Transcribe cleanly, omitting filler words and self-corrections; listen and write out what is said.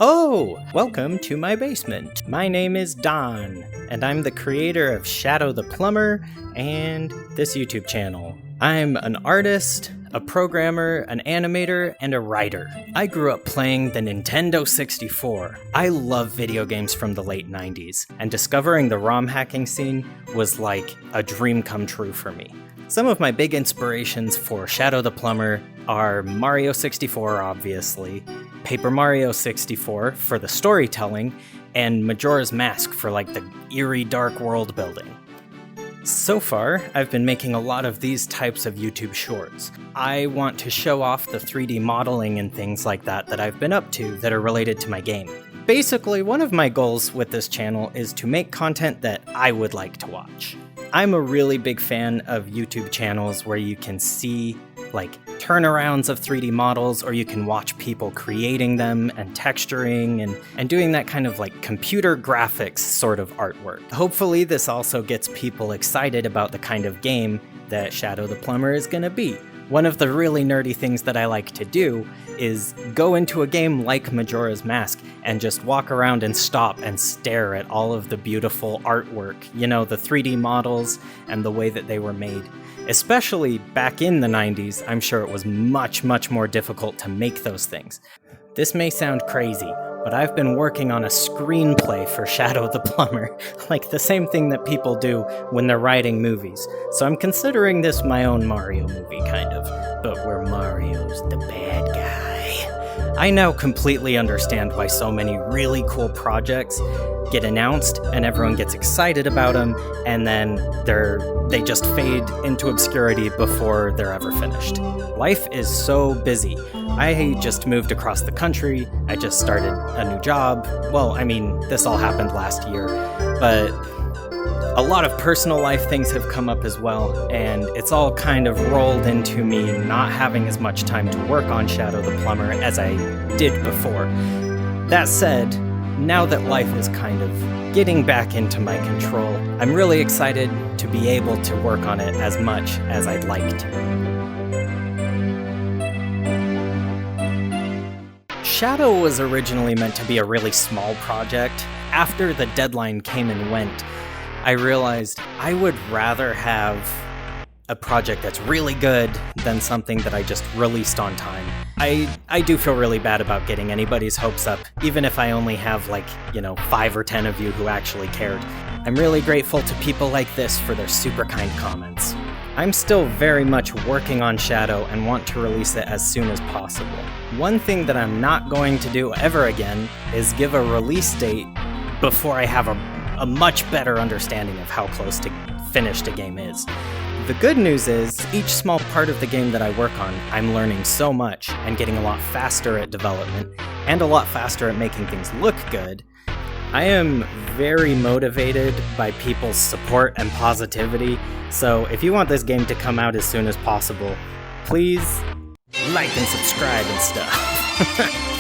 Oh, welcome to my basement. My name is Don, and I'm the creator of Shadow the Plumber and this YouTube channel. I'm an artist, a programmer, an animator, and a writer. I grew up playing the Nintendo 64. I love video games from the late 90s, and discovering the ROM hacking scene was like a dream come true for me. Some of my big inspirations for Shadow the Plumber are Mario 64, obviously, Paper Mario 64 for the storytelling, and Majora's Mask for like the eerie dark world building. So far, I've been making a lot of these types of YouTube shorts. I want to show off the 3D modeling and things like that I've been up to that are related to my game. Basically, one of my goals with this channel is to make content that I would like to watch. I'm a really big fan of YouTube channels where you can see like turnarounds of 3D models, or you can watch people creating them and texturing and doing that kind of like computer graphics sort of artwork. Hopefully this also gets people excited about the kind of game that Shadow the Plumber is gonna be. One of the really nerdy things that I like to do is go into a game like Majora's Mask and just walk around and stop and stare at all of the beautiful artwork, you know, the 3D models and the way that they were made. Especially back in the 90s, I'm sure it was much more difficult to make those things. This may sound crazy, but I've been working on a screenplay for Shadow the Plumber, like the same thing that people do when they're writing movies. So I'm considering this my own Mario movie, kind of, but where Mario's the bad guy. I now completely understand why so many really cool projects get announced and everyone gets excited about them, and then they just fade into obscurity before they're ever finished. Life is so busy. I just moved across the country, I just started a new job. Well, I mean, this all happened last year, but a lot of personal life things have come up as well, and it's all kind of rolled into me not having as much time to work on Shadow the Plumber as I did before. That said, now that life is kind of getting back into my control, I'm really excited to be able to work on it as much as I'd like to. Shadow was originally meant to be a really small project. After the deadline came and went, I realized I would rather have a project that's really good than something that I just released on time. I do feel really bad about getting anybody's hopes up, even if I only have 5 or 10 of you who actually cared. I'm really grateful to people like this for their super kind comments. I'm still very much working on Shadow and want to release it as soon as possible. One thing that I'm not going to do ever again is give a release date before I have a much better understanding of how close to finished a game is. The good news is, each small part of the game that I work on, I'm learning so much and getting a lot faster at development, and a lot faster at making things look good. I am very motivated by people's support and positivity, so if you want this game to come out as soon as possible, please like and subscribe and stuff.